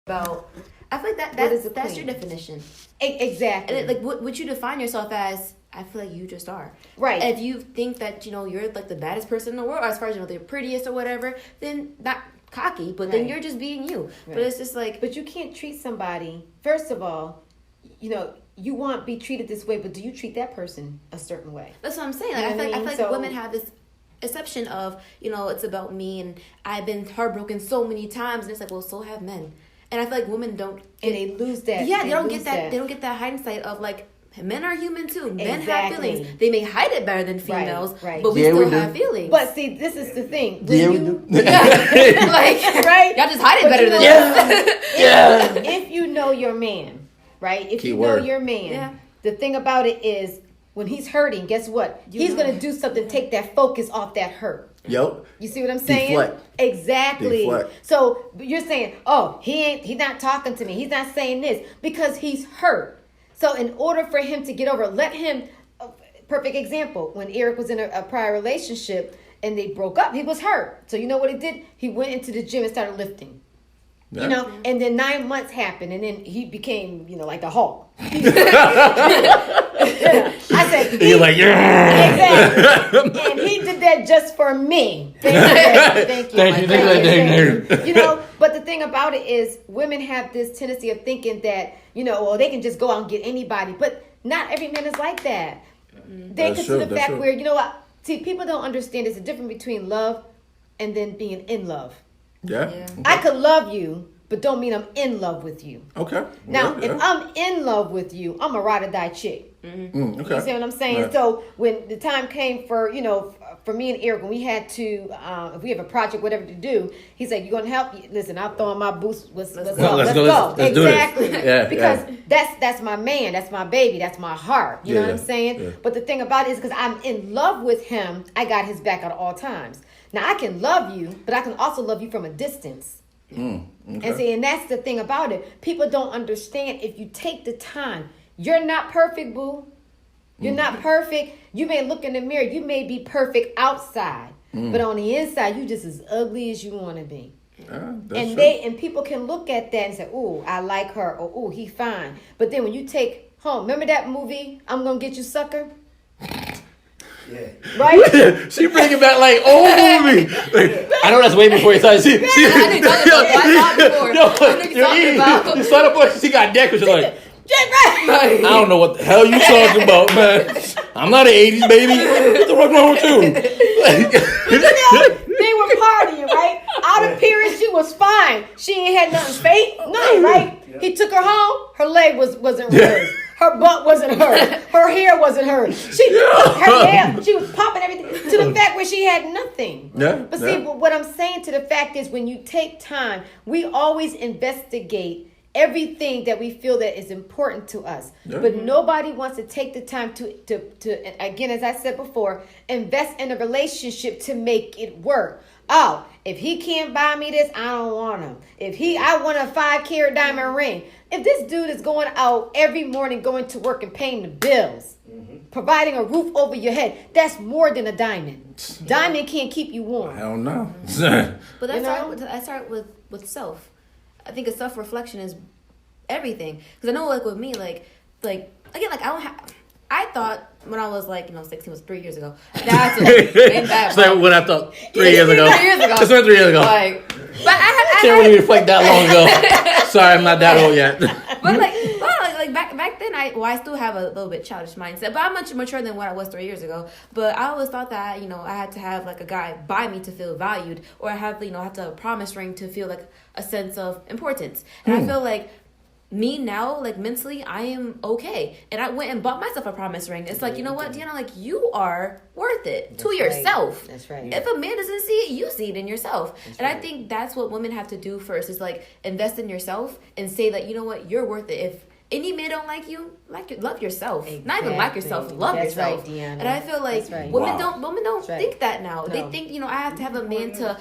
about. I feel like that's your definition. Exactly. And like what you define yourself as, I feel like you just are. Right. If you think that, you're like the baddest person in the world, or as far as the prettiest or whatever, then not cocky, but then you're just being you. Right. But it's just like, but you can't treat somebody, first of all, you want to be treated this way, but do you treat that person a certain way? That's what I'm saying. Like, I feel like women have this exception of, it's about me, and I've been heartbroken so many times, and it's like, well, so have men. And I feel like women don't, and they lose that. Yeah, they don't get that. They don't get that hindsight of like, men are human too. Men have feelings. They may hide it better than females, right. But we still have feelings. But see, this is the thing. Like, right? Y'all just hide it better than us. If you know your man, right? If you know your man, the thing about it is, when he's hurting, guess what? He's going to do something, take that focus off that hurt. Yep. You see what I'm saying? Deflect. Exactly. Deflect. So you're saying, oh, he's not talking to me. He's not saying this because he's hurt. So in order for him to get over, let him, perfect example, when Eric was in a prior relationship and they broke up, he was hurt. So you know what he did? He went into the gym and started lifting. Yeah. And then 9 months happened, and then he became, like the Hulk. I said, you're like, exactly. And he did that just for me. Thank you. But the thing about it is, women have this tendency of thinking that, they can just go out and get anybody. But not every man is like that. They consider the fact where, see, people don't understand there's a difference between love and then being in love. Yeah. Okay. I could love you, but don't mean I'm in love with you. Okay. Now, if I'm in love with you, I'm a ride or die chick. Mm-hmm. Okay. You see what I'm saying? Right. So when the time came for, for me and Eric, when we had to, if we have a project, whatever to do, he's like, you going to help? Listen, I'll throw in my boots. Let's go. Let's exactly. Do this. Because that's my man. That's my baby. That's my heart. You know what I'm saying? Yeah. But the thing about it is, because I'm in love with him, I got his back at all times. Now, I can love you, but I can also love you from a distance. Okay. And that's the thing about it. People don't understand, if you take the time, you're not perfect, boo. You're not perfect. You may look in the mirror. You may be perfect outside. But on the inside, you just as ugly as you want to be. And people can look at that and say, "Ooh, I like her," or "Ooh, he fine." But then when you take home, remember that movie, I'm Gonna Get You, Sucker? Yeah. Right? She bring it back like old movie. I know that's way before you started. I didn't talk about You saw the boy. She got decked. She's like, I don't know what the hell you talking about, man. I'm not an 80s baby. What the fuck wrong with you? They were partying, right? Out of period, she was fine. She ain't had nothing fake, nothing, right? Yeah. He took her home. Her leg wasn't hers. Her butt wasn't hers. Her hair wasn't hers. Her hair, she was popping everything to the fact where she had nothing. Yeah. But see, what I'm saying to the fact is, when you take time, we always investigate everything that we feel that is important to us. Yeah. But nobody wants to take the time to again, as I said before, invest in a relationship to make it work. Oh, if he can't buy me this, I don't want him. I want a 5-carat diamond ring. If this dude is going out every morning, going to work and paying the bills, providing a roof over your head, that's more than a diamond. Diamond can't keep you warm. Hell no. But I start with self. I think a self-reflection is everything. Because I know, like, with me, like again, like, I thought when I was, 16 was 3 years ago. That's like when I thought 3 years ago. 3 years ago. It's been 3 years ago. But I can't really reflect that long ago. Sorry, I'm not that old yet. But back then, I still have a little bit childish mindset, but I'm much mature than what I was 3 years ago. But I always thought that, I had to have like a guy buy me to feel valued, or I have to have a promise ring to feel like a sense of importance. And I feel like me now, like, mentally, I am okay. And I went and bought myself a promise ring. It's like, you know what, Deonna, like, you are worth it to yourself. That's right. If a man doesn't see it, you see it in yourself. That's right. I think that's what women have to do first, is like invest in yourself and say that, you know what, you're worth it. If any man don't like you, love yourself. Exactly. Not even like yourself, love That's yourself. Right, Deonna. And I feel like women don't think that now. No. They think, I have to have a man to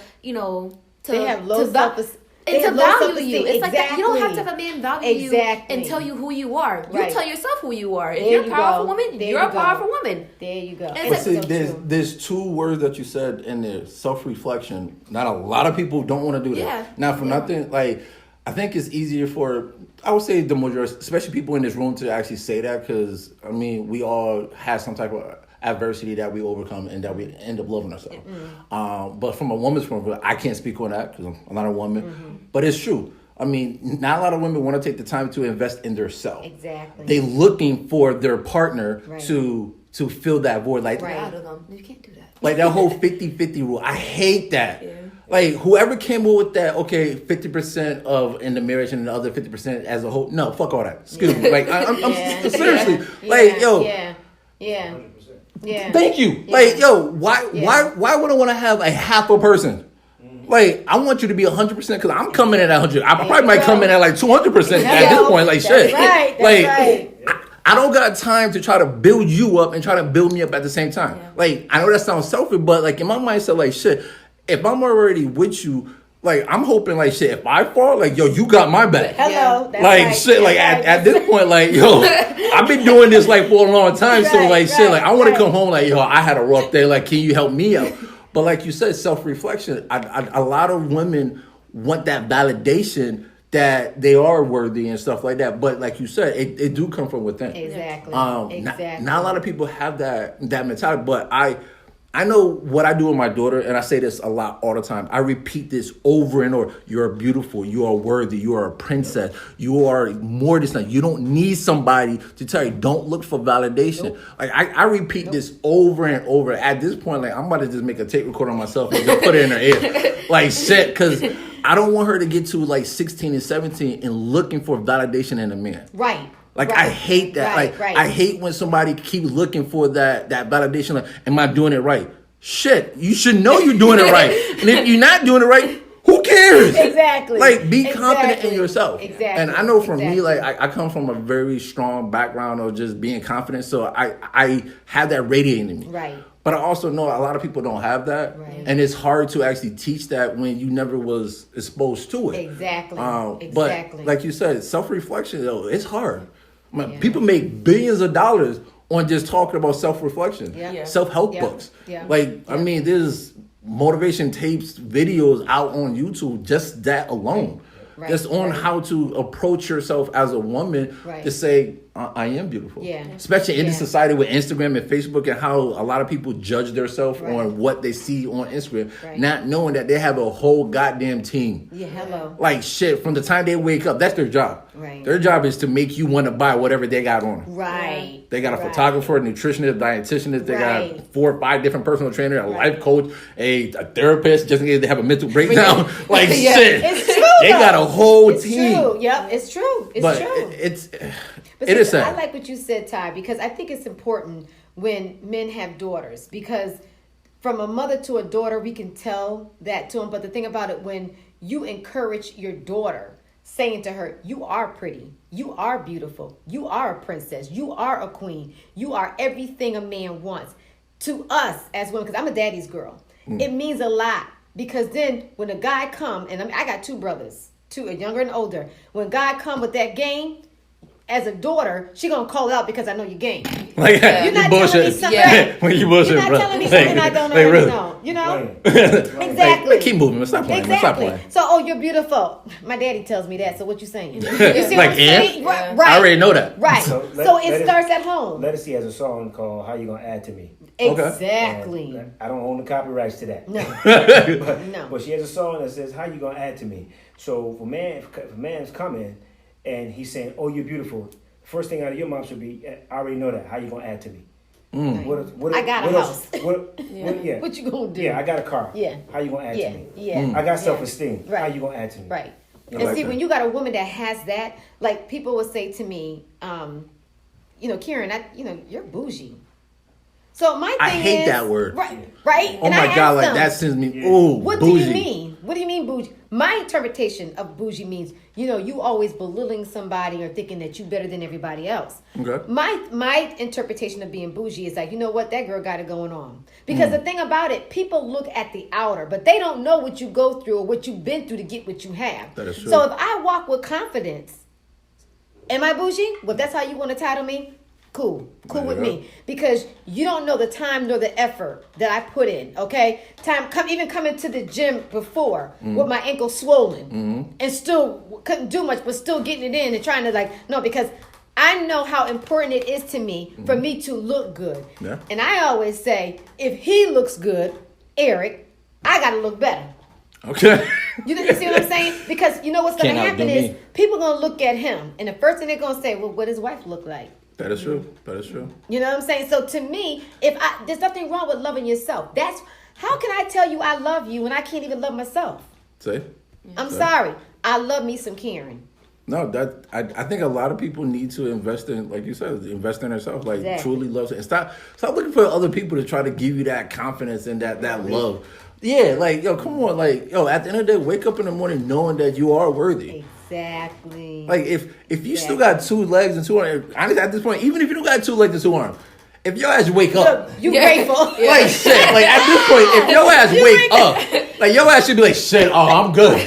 they have low self-esteem. And to value you. It's like that. You don't have to have a man value you Exactly. and tell you who you are. You Right. tell yourself who you are. If There you're a you powerful go. woman, There you're you a go. powerful woman. There you go. And Well, see, so there's two words that you said in there: self-reflection. Not a lot of people don't want to do that. Yeah. Not for nothing. Like, I think it's easier for, I would say the majority, especially people in this room, to actually say that, because I mean, we all have some type of adversity that we overcome and that we end up loving ourselves. But from a woman's point of view, I can't speak on that because I'm not a woman. But it's true. I mean, not a lot of women want to take the time to invest in themselves. Exactly. They're looking for their partner to fill that void. Like, Out of them. You can't do that. like that whole 50-50 rule. I hate that. Yeah. Like, whoever came up with that, okay, 50% of in the marriage and the other 50% as a whole. No, fuck all that. Excuse me. Like, I'm seriously. Like, yo. Yeah. Thank you. Like, yo, why would I want to have a half a person? Like, I want you to be 100% because I'm coming in at 100. I probably might come in at like 200% at this point. Like, shit. Right. Like, I don't got time to try to build you up and try to build me up at the same time. Yeah. Like, I know that sounds selfish, but like in my mindset, like, shit, if I'm already with you, like, I'm hoping, like, shit, if I fall, like, yo, you got my back. Hello. That's like, right. shit, like, at this point, like, yo, I've been doing this, like, for a long time. So, like, shit, like, I want to come home, like, yo, I had a rough day. Like, can you help me out? But like you said, self-reflection. A lot of women want that validation that they are worthy and stuff like that. But like you said, it do come from within. Exactly. Not a lot of people have that mentality. But I know what I do with my daughter, and I say this a lot all the time. I repeat this over and over. You're beautiful. You are worthy. You are a princess. You are more than that. You don't need somebody to tell you. Don't look for validation. Nope. Like I repeat this over and over. At this point, like I'm about to just make a tape recorder on myself and just put it in her ear. Like shit, because I don't want her to get to like 16 and 17 and looking for validation in a man. Right. Like, I hate that. I hate when somebody keeps looking for that validation. Like, am I doing it right? Shit, you should know you're doing it right. And if you're not doing it right, who cares? Exactly. Like, be confident in yourself. Exactly. And I know for me, like, I come from a very strong background of just being confident. So I have that radiating in me. Right. But I also know a lot of people don't have that. Right. And it's hard to actually teach that when you never was exposed to it. Exactly. But like you said, self-reflection, though, it's hard. People make billions of dollars on just talking about self-reflection, self-help books. I mean, there's motivation tapes, videos out on YouTube, just that alone. Right. Just on how to approach yourself as a woman to say, I am beautiful. Yeah. Especially in this society with Instagram and Facebook and how a lot of people judge themselves on what they see on Instagram, not knowing that they have a whole goddamn team. Yeah, hello. Like shit, from the time they wake up, that's their job. Right. Their job is to make you want to buy whatever they got on. Right. They got a photographer, a nutritionist, dietitianist. They got 4 or 5 different personal trainers, a life coach, a therapist, just in case they have a mental breakdown. Like shit. It's true. They got a whole team. True. Yep, it's true. It's true. It is sad. I like what you said, Ty, because I think it's important when men have daughters, because from a mother to a daughter, we can tell that to them. But the thing about it, when you encourage your daughter, saying to her, you are pretty, you are beautiful, you are a princess, you are a queen, you are everything a man wants. To us as women, because I'm a daddy's girl, it means a lot. Because then when a guy come, and I got 2 brothers, 2, a younger and older. When God come with that game, as a daughter, she gonna call it out because I know your game. Like, you're not telling me something. When you bullshit, you're not bro. telling me something I don't already know. You know? Exactly. Like, keep moving. Stop playing. Exactly. Stop playing. So, you're beautiful. My daddy tells me that. So what you saying? You see what I'm saying? Right. I already know that. Right. So it starts at home. Lettucey has a song called "How You Gonna Add to Me." Exactly. And I don't own the copyrights to that. No. But she has a song that says, "How you gonna add to me?" So if a man's coming and he's saying, "Oh, you're beautiful," first thing out of your mouth should be, "I already know that. How you gonna add to me?" I got a house. What you gonna do? Yeah, I got a car. Yeah. How you gonna add to me? Yeah. I got self-esteem. Right. How you gonna add to me? Right. And see, when you got a woman that has that, like people would say to me, Kieran, you're bougie. So my thing I hate that word. Right? Oh my God, like that sends me, ooh, what bougie. do you mean? What do you mean bougie? My interpretation of bougie means, you always belittling somebody or thinking that you better than everybody else. Okay. My interpretation of being bougie is like, you know what, that girl got it going on. Because the thing about it, people look at the outer, but they don't know what you go through or what you've been through to get what you have. That is true. So if I walk with confidence, am I bougie? Well, that's how you want to title me? Cool with me, because you don't know the time nor the effort that I put in. Okay, even coming to the gym before with my ankle swollen and still couldn't do much, but still getting it in and trying to because I know how important it is to me for me to look good. Yeah. And I always say, if he looks good, Eric, I got to look better. Okay. You see what I'm saying? Because you know what's going to happen is people going to look at him, and the first thing they're going to say, well, what does his wife look like? That is true. That is true. You know what I'm saying? So to me, there's nothing wrong with loving yourself. How can I tell you I love you when I can't even love myself? See? I'm sorry. I love me some Karen. No, I think a lot of people need to invest in, like you said, invest in themselves, truly love it, and stop looking for other people to try to give you that confidence and that love. Yeah, come on, at the end of the day, wake up in the morning knowing that you are worthy. Exactly. If you still got 2 legs and 2 arms, honestly, at this point, even if you don't got 2 legs and 2 arms, if your ass wake up, you grateful. Shit. At this point, if your ass wake up, your ass should be like, shit. Oh, I'm good.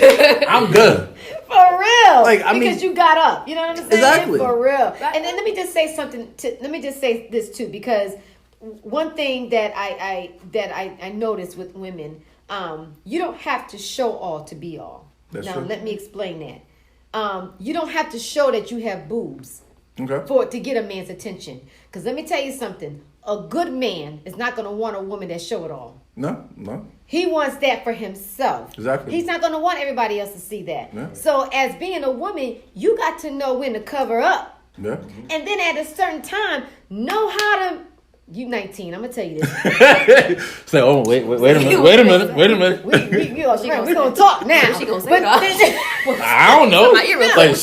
I'm good. For real. Because you got up. You know what I'm saying? Exactly. For real. And then let me just say something. Let me just say this too, because one thing that I notice with women, you don't have to show all to be all. That's now true. let me explain that. You don't have to show that you have boobs to get a man's attention. Because let me tell you something. A good man is not going to want a woman that show it all. No. He wants that for himself. Exactly. He's not going to want everybody else to see that. Yeah. So as being a woman, you got to know when to cover up. Yeah. And then at a certain time, know how to... You 19, I'm going to tell you this. So, wait a minute. We're going to talk now. She going to say that. I don't know. I'm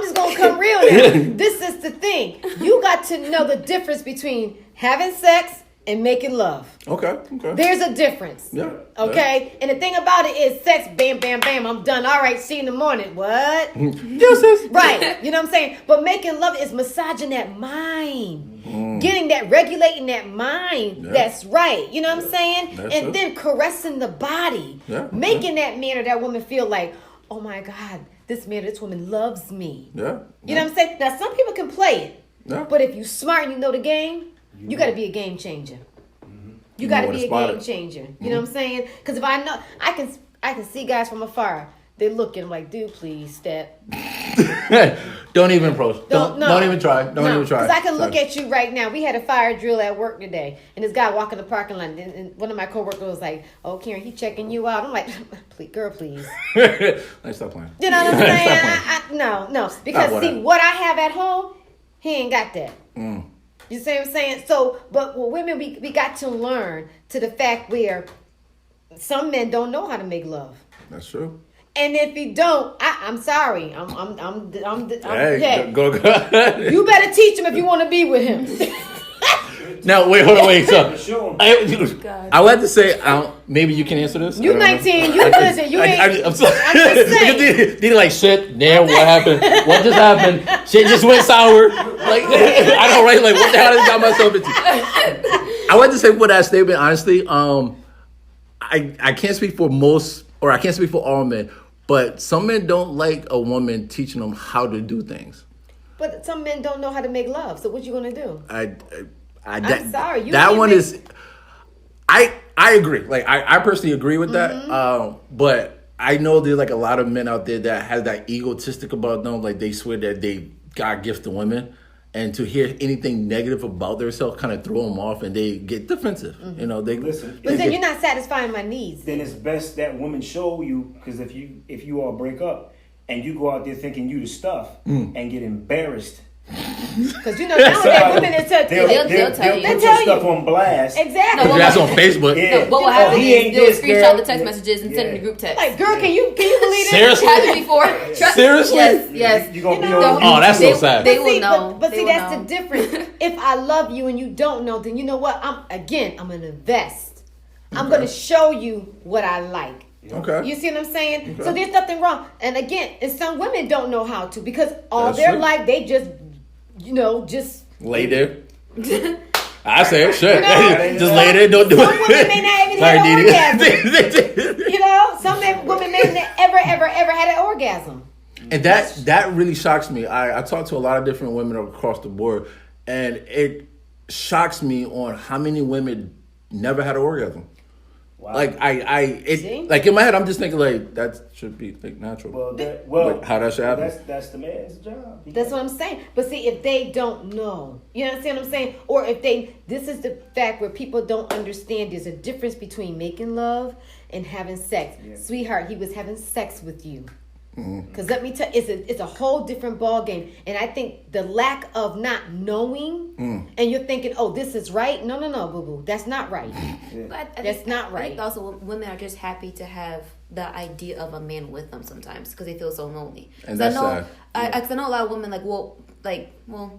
just going to come real now. This is the thing. You got to know the difference between having sex and making love. Okay. There's a difference. Yeah. Okay? Yeah. And the thing about it is sex, bam, bam, bam, I'm done. All right, see you in the morning. What? Yes, sis. Right. You know what I'm saying? But making love is massaging that mind. Getting that, regulating that mind. Yeah. That's right. You know what I'm saying? And then caressing the body. Yeah. Making that man or that woman feel like, oh my God, this man or this woman loves me. Yeah. You know what I'm saying? Now, some people can play it. Yeah. But if you smart and you know the game, you got to be a game changer. You got to be a game changer. You know what I'm saying? Because if I know, I can see guys from afar. They looking like, dude, please step. Don't even approach. Don't even try. Don't even try. Because I can look at you right now. We had a fire drill at work today, and this guy walking the parking lot, and one of my coworkers was like, "Oh, Karen, he checking you out." I'm like, "Please, girl, please." Let's stop playing. You know what I'm saying? No, because see what I have at home, he ain't got that. You see what I'm saying? So, but with women, we got to learn to the fact where some men don't know how to make love. That's true. And if you don't, I'm sorry. I'm hey, go. You better teach him if you want to be with him. Now, wait. So, I would like to say, maybe you can answer this. You 19. You listen. You ain't. I'm sorry. I'm just saying. Did he like shit? Damn, what happened? What just happened? Shit just went sour. Like I don't right. Like what the hell did I got myself into? I would like to say for that statement, honestly, I can't speak for most, or I can't speak for all men. But some men don't like a woman teaching them how to do things. But some men don't know how to make love. So what you gonna do? I'm sorry. That one is. I agree. Like I personally agree with that. But I know there's like a lot of men out there that has that egotistic about them. Like they swear that they got gifts to women, and to hear anything negative about themselves kind of throw them off, and they get defensive. You know, they listen. But then you're not satisfying my needs. Then it's best that woman show you, because if you all break up and you go out there thinking you the stuff and get embarrassed. Because you know nowadays women they'll tell you stuff on blast. Exactly. No, that's on Facebook. Yeah. No, what will happen is they'll screenshot the text messages and send it in the group text. Like, girl, can you believe it? Seriously? Happened before. Seriously? Yes. You gonna be on. Oh, that's so sad. They will know. But see, that's the difference. If I love you and you don't know, then you know what? I'm gonna invest. I'm gonna show you what I like. Okay. You see what I'm saying? Okay. So there's nothing wrong. And again, and some women don't know how to, because all their life they just lay there. I say shit. Just lay there, don't do it. Some women may not even have an orgasm. Some women may not ever had an orgasm. And that really shocks me. I talk to a lot of different women across the board, and it shocks me on how many women never had an orgasm. Wow. Like like in my head, I'm just thinking like that should be like natural. Well, how that should happen? That's the man's job. That's what I'm saying. But see, if they don't know, you understand what I'm saying? Or if this is the fact where people don't understand. There's a difference between making love and having sex. Yeah. Sweetheart, he was having sex with you. Because let me tell you, it's a whole different ball game. And I think the lack of not knowing, and you're thinking, oh, this is right. No, boo-boo. That's not right. That's not right. I think also women are just happy to have the idea of a man with them sometimes because they feel so lonely. And that's sad. I know a lot of women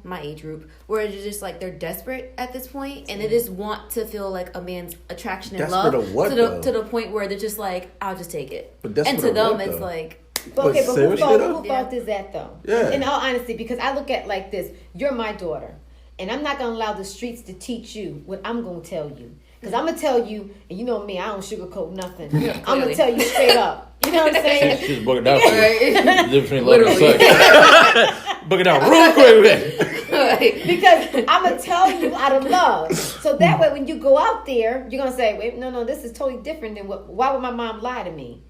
my age group, where it's just like they're desperate at this point and they just want to feel like a man's attraction and desperate love of what, to the point where they're just like, I'll just take it. But and to them, what, it's like... But who fault is that though? Yeah. In all honesty, because I look at it like this: you're my daughter, and I'm not gonna allow the streets to teach you what I'm gonna tell you. Because I'm gonna tell you, and you know me, I don't sugarcoat nothing. I'm gonna tell you straight up. You know what I'm saying? She's booking down for you. Different level of sex. Booking down real quick. Because I'm gonna tell you out of love. So that way, when you go out there, you're gonna say, "Wait, no, this is totally different than what. Why would my mom lie to me?"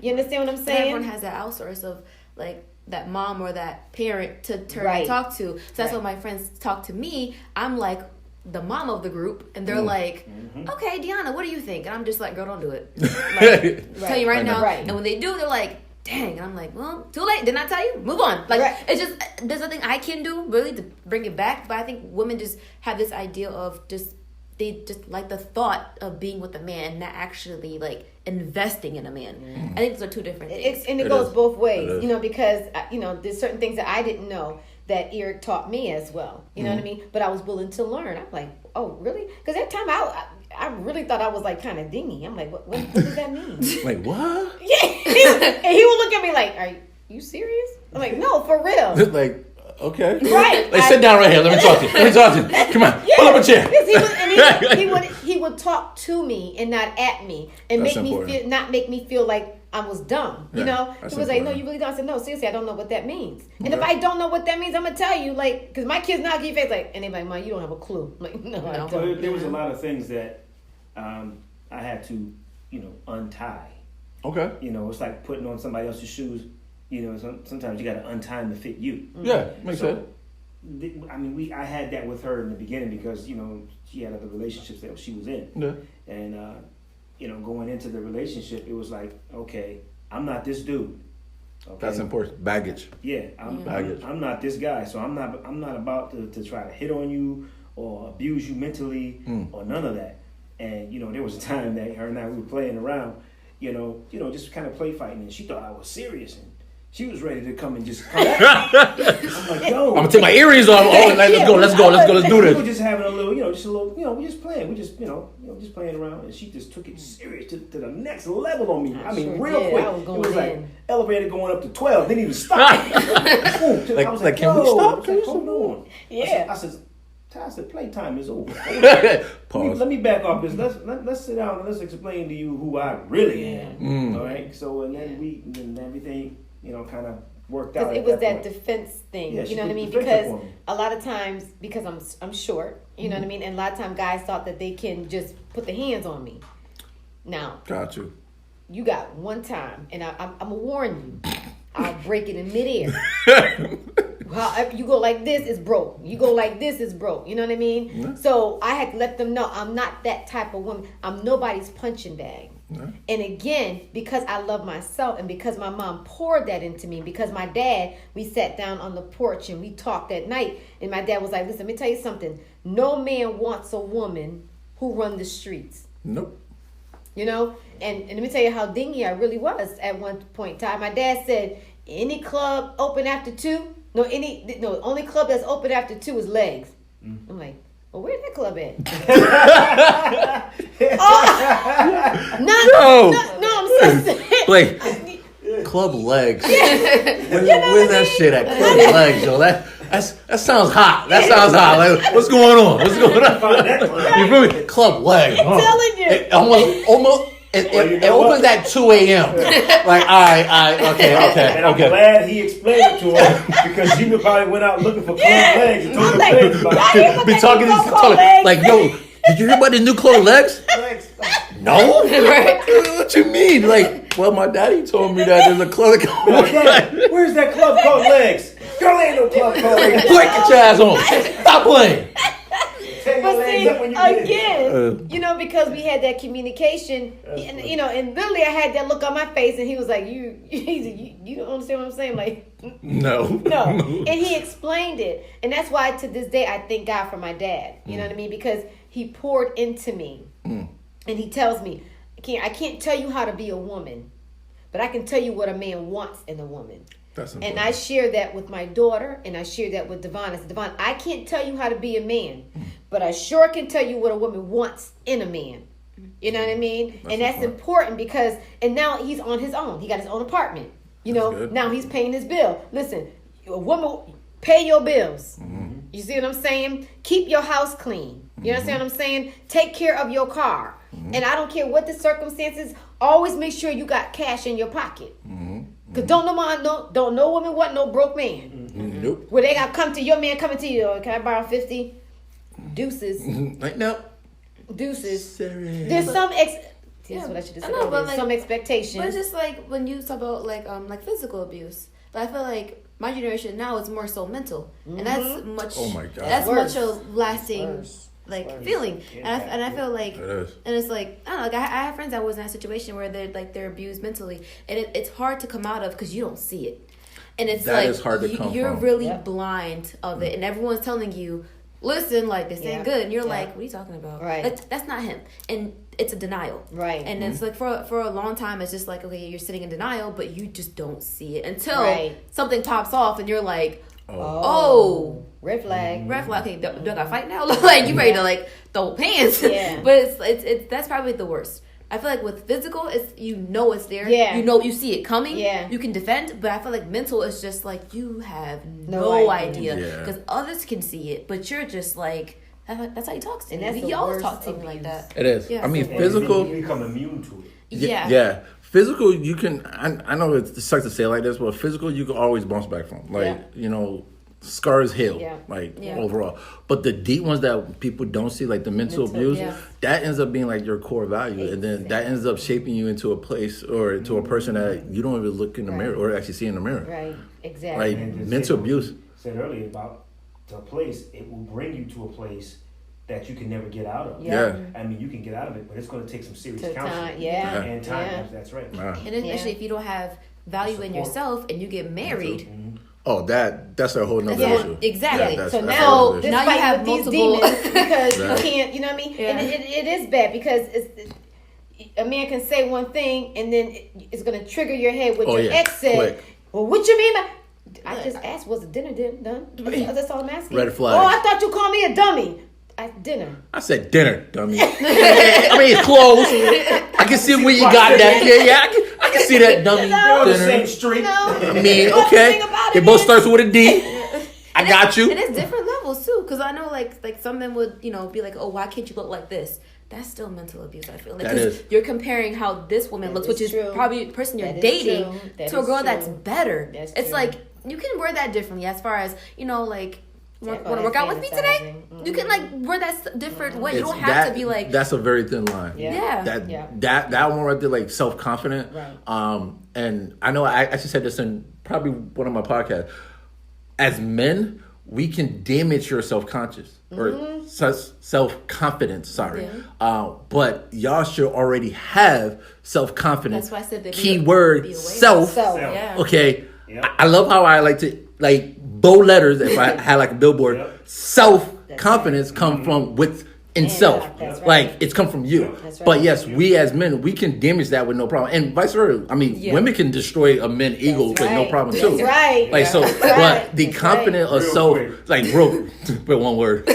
You understand what I'm saying? Everyone has that outsource of like that mom or that parent to turn and talk to. So that's when my friends talk to me. I'm like the mom of the group, and they're like, "Okay, Deonna, what do you think?" And I'm just like, "Girl, don't do it." Like, tell you right now. And when they do, they're like, "Dang!" And I'm like, "Well, too late. Didn't I tell you? Move on." Like it's just there's nothing I can do really to bring it back. But I think women just have this idea of they just like the thought of being with a man and not actually like investing in a man. I think those are two different things. It goes both ways, because there's certain things that I didn't know that Eric taught me as well. You know what I mean? But I was willing to learn. I'm like, oh, really? Because that time I really thought I was like kind of dingy. I'm like, what does that mean? Like what? Yeah, and he would look at me like, are you serious? I'm like, no, for real. Like. Okay. Right. Like, sit down right here. Let me talk to you. Come on. Pull up a chair. Yes, he would talk to me and not at me and That's make me feel like I was dumb. You know? He was like, no, you really don't. I said, no, seriously, I don't know what that means. And if I don't know what that means, I'm gonna tell you, like, because my kids now give face like, and they're like, Mom, you don't have a clue. I'm like, no, I don't. So there was a lot of things that I had to, untie. Okay. It's like putting on somebody else's shoes. Sometimes you got to untie them to fit you. Yeah, makes sense. I had that with her in the beginning because she had other relationships that she was in. Yeah. And going into the relationship, it was like, okay, I'm not this dude. Okay? That's important. Baggage. Yeah, I'm not this guy, so I'm not about to try to hit on you or abuse you mentally or none of that. And there was a time that her and I we were playing around, just kind of play fighting, and she thought I was serious and. She was ready to come and just come back. I'm like, yo. I'm going to take my earrings off. Oh, let's go. Let's do this. We were just having a little, we're just playing. We just, just playing around. And she just took it serious to the next level on me. Real quick. It was like elevator going up to 12. Didn't even stop. I was like, can we stop? Hold on. Yeah. I said, playtime is over. Let me back off this. Let's sit down and let's explain to you who I really am. All right? So, and then everything... kind of worked out. It was that defense thing, you know what I mean? Because a lot of times, because I'm short, you know what I mean? And a lot of times guys thought that they can just put their hands on me. Now, got you. You got one time, and I'm gonna warn you, I'll break it in midair. Well, you go like this, it's broke. You go like this, it's broke. You know what I mean? Yeah. So I had to let them know I'm not that type of woman. I'm nobody's punching bag. Yeah. And again, because I love myself and because my mom poured that into me, because my dad, we sat down on the porch and we talked that night. And my dad was like, listen, let me tell you something. No man wants a woman who run the streets. Nope. And let me tell you how dingy I really was at one point in time. My dad said, any club open after 2? No, only club that's open after 2 is legs. I'm like, well, where's that club at? No, I'm so Like, club legs. Where's that shit at? Club legs, yo. That sounds hot. That sounds hot. Like, what's going on? You feel me? Club legs. I'm telling you. Almost it opens at 2 a.m. Like, all right, okay. And I'm glad he explained it to her because she probably went out looking for closed legs and told her legs about it. Be talking like, yo, did you hear about the new closed legs? No. What you mean? Like, well, my daddy told me that there's a club called legs. Where's that club called legs? Girl, ain't no club called legs. Quick, get your ass on. Stop playing. But see, again, because we had that communication, and literally I had that look on my face, and he was like, "You don't understand what I'm saying?" Like, no. And he explained it, and that's why to this day I thank God for my dad. You know what I mean? Because he poured into me, and he tells me, I can't tell you how to be a woman, but I can tell you what a man wants in a woman." And I share that with my daughter, and I share that with Deonna. I said, Deonna, I can't tell you how to be a man, but I sure can tell you what a woman wants in a man. You know what I mean? That's important because, and now he's on his own. He got his own apartment. Now he's paying his bill. Listen, a woman, pay your bills. Mm-hmm. You see what I'm saying? Keep your house clean. You understand what I'm saying? Take care of your car. Mm-hmm. And I don't care what the circumstances, always make sure you got cash in your pocket. Mm-hmm. Cause don't no woman want no broke man. Mm-hmm. Nope. Where they got come to your man coming to you. Can I borrow 50? Deuces. Like no. Deuces. Serious. There's some That's what I should have said. But some expectations. But it's just like when you talk about like physical abuse. But I feel like my generation now is more so mental, and that's much. Oh my god. That's much a lasting. Feeling, and I feel like, and it's like I don't know. Like I have friends that was in that situation where they're abused mentally, and it's hard to come out of because you don't see it, and it's that is hard to come you're from. Really blind of it, and everyone's telling you, listen, like this ain't good, and you're like, what are you talking about? Right, that's not him, and it's a denial, right, and it's like for a long time, it's just like okay, you're sitting in denial, but you just don't see it until something pops off, and you're like. Oh, red flag. Red flag. Okay, do I gotta fight now? Like you ready to throw pants? Yeah. But it's that's probably the worst. I feel like with physical, it's it's there. Yeah. You see it coming. Yeah. You can defend, but I feel like mental is just like you have no idea because others can see it, but you're just like that's how you talk to me. And you always talk to me like that. It is. Yeah. I mean, physical. You become immune to it. Yeah. Yeah. Physical, you can. I know it sucks to say it like this, but physical, you can always bounce back from. Scars heal. Yeah. Overall, but the deep ones that people don't see, like the mental abuse, that ends up being like your core value, and then that ends up shaping you into a place or to a person that you don't even look in the mirror or actually see in the mirror. Right. Exactly. Like mental abuse. Said earlier about the place, it will bring you to a place that you can never get out of. Yeah. I mean, you can get out of it, but it's going to take some serious counseling. And time. Yeah. That's right. And especially if you don't have value in yourself and you get married. Oh, that's a whole nother issue. Exactly. So now you have multiple demons because you can't, you know what I mean? Yeah. And it is bad because a man can say one thing and then it's going to trigger your head what your ex said. Quick. Well, what you mean by... I just asked, was the dinner done? That's all I'm asking. Red flag. Oh, I thought you called me a dummy. At dinner. I said dinner, dummy. I mean, it's close. I can see where you got that. Yeah, I can see that, dummy. They're on the same street. I mean, okay. It both starts with a D. I got you. And it's different levels too, because I know like some men would be like, oh, why can't you look like this? That's still mental abuse. I feel like that is. You're comparing how this woman looks, which is probably the person you're dating, to a girl that's better. It's like you can wear that differently as far as like. Want to work out with me today? You can wear that different way. You don't have to be like. That's a very thin line. Yeah. That one right there, like self-confident. Right. And I know I actually said this in probably one of my podcasts. As men, we can damage your self-conscious or self-confidence. Sorry. Yeah. But y'all should already have self-confidence. That's why I said keyword self. Yeah. Okay. Yep. I love how I like to bold letters. If I had like a billboard, self-confidence come from within self. Right. It's come from you. Right. But yes, we as men, we can damage that with no problem, and vice versa. I mean, women can destroy a man's ego with no problem too. That's right. But the confidence of self, real with one word. No.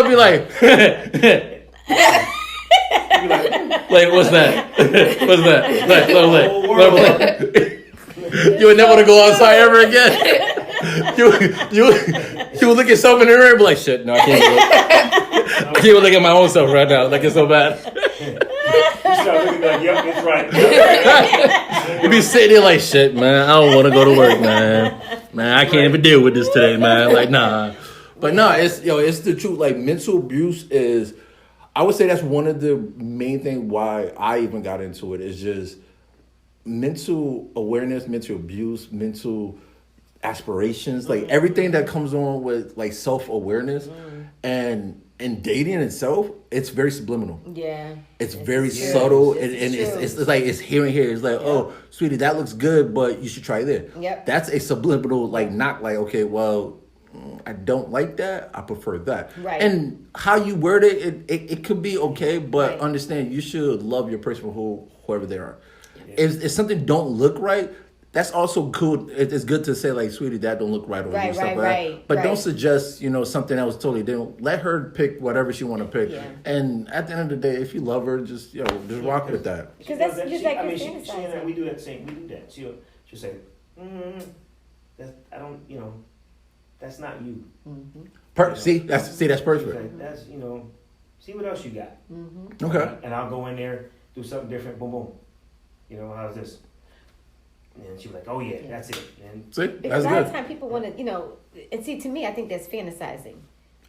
Be like. Like, what's that? What's that? You would never want to go outside ever again. You would look yourself in the mirror and be like, shit, no, I can't do it. I can't even look at my own self right now. Like it's so bad. You start looking like, yep, it's right. You be sitting there like, shit, man. I don't want to go to work, man. Man, I can't even deal with this today, man. Like, nah. But no, it's the truth. Like mental abuse is, I would say that's one of the main things why I even got into it. Is just mental awareness, mental abuse, mental aspirations, like everything that comes on with like self-awareness and dating itself, it's very subliminal. Yeah. It's very subtle and it's like it's here and here. It's like, oh, sweetie, that looks good, but you should try there. Yep. That's a subliminal, like not like, okay, well, I don't like that. I prefer that. Right. And how you word it could be okay, but understand you should love your person for whoever they are. Yeah. If something don't look right, that's also cool. It's good to say like, sweetie, that don't look right, or stuff like that. But don't suggest, something that was totally different. Let her pick whatever she want to pick. Yeah. And at the end of the day, if you love her, just rock with that. Because that's just like she and I, we do that same. We do that. She'll say, I don't, that's not you. Mm-hmm. See, that's perfect. Like, that's see what else you got. Mm-hmm. Okay. And I'll go in there, do something different. Boom, boom. How's this? And she was like, "Oh yeah, that's it." And see, because that's a lot good. of time people want to, and see, to me, I think that's fantasizing.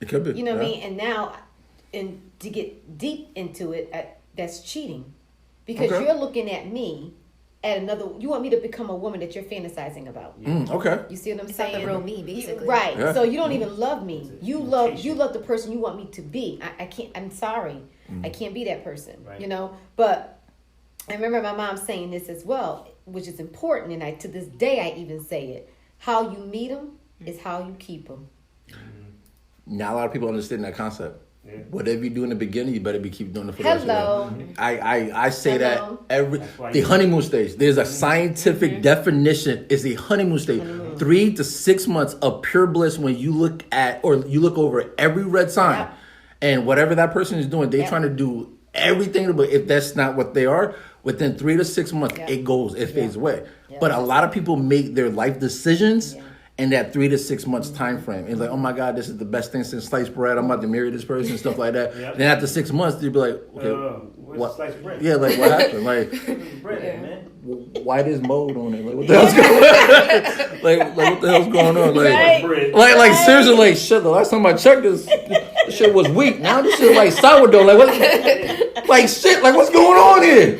It could be. You know what I mean? And now, and to get deep into it, that's cheating, because you're looking at me at another. You want me to become a woman that you're fantasizing about. Okay. You see what I'm it's saying? not the real me, basically. Right. Yeah. So you don't even love me. You love the person you want me to be. I can't. I'm sorry. I can't be that person. Right. But I remember my mom saying this as well, which is important, and to this day I even say it. How you meet them is how you keep them. Not a lot of people understand that concept. Yeah. Whatever you do in the beginning, you better keep doing it for the rest Hello. of your life. I say that the honeymoon stage. There's a scientific definition. It's the honeymoon stage. 3 to 6 months of pure bliss when you look at or you look over every red sign, and whatever that person is doing, they're trying to do everything. But if that's not what they are, within 3 to 6 months, it fades away. But a lot of people make their life decisions in that 3 to 6 months time frame. It's like, oh my God, this is the best thing since sliced bread. I'm about to marry this person, stuff like that. Then after 6 months, you'll be like, okay, what? Sliced bread? Yeah, like what happened? Like, bread, man. Why there's mold on it? Like, what the hell's going on? like what the hell's going on? Like seriously, like shit. The last time I checked, this shit was weak. Now this shit like sourdough. Like what? Like shit. Like what's going on here?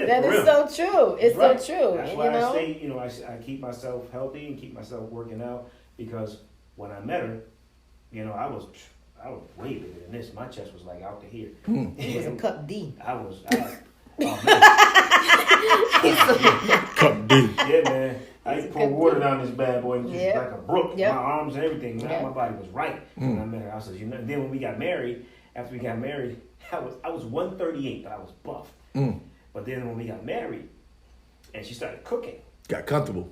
That is so true. It's so true. That's why I say, I keep myself healthy and keep myself working out, because when I met her, I was way bigger than this. My chest was like out to here. He was a cup D. Oh man. Cup D. Yeah, man. I used to pour water down this bad boy, and just like a brook. My arms and everything. My body was right when I met her. I said, Then when we got married, after we got married, I was 138, but I was buff. But then when we got married, and she started cooking, got comfortable.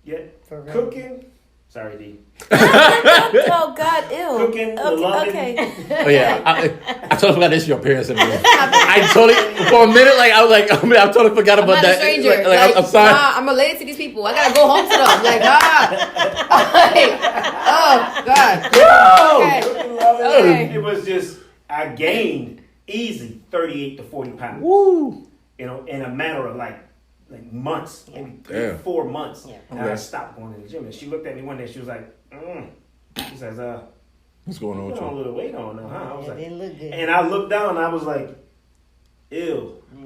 Yeah, cooking. Sorry, D. Oh God, ew. Cooking, loving. Okay. Oh yeah, I totally forgot this is your parents in the room. I totally for a minute, like I totally forgot about that. I'm not a stranger. Like, I'm sorry. I'm related to these people. I gotta go home to them. Like oh God. Okay. It was just I gained easy 38 to 40 pounds. Woo. In a matter of like months, maybe 3 or 4 months. Yeah. And I stopped going to the gym. And she looked at me one day. She was like, She says, what's going on with you? A little weight on now, huh? I was like, didn't look good. And I looked down and I was like, ew. Yeah.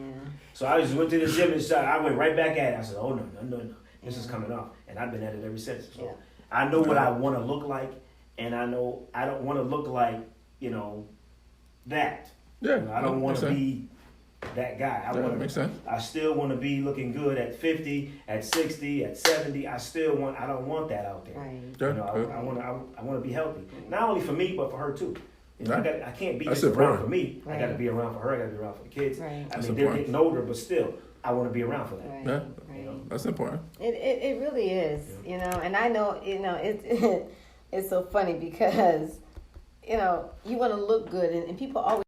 So I just went to the gym and I went right back at it. I said, oh no. This is coming off. And I've been at it ever since. So I know what I want to look like. And I know I don't want to look like, that. Yeah. I don't want to be that guy. I still want to be looking good at 50, at 60, at 70. I don't want that out there. Right. I want to be healthy. Not only for me, but for her too. I can't be just around for me. Right. I got to be around for her. I got to be around for the kids. Right. They're getting older, but still, I want to be around for that. Right. Yeah. That's important. It really is, and I know, it's so funny because, you want to look good and people always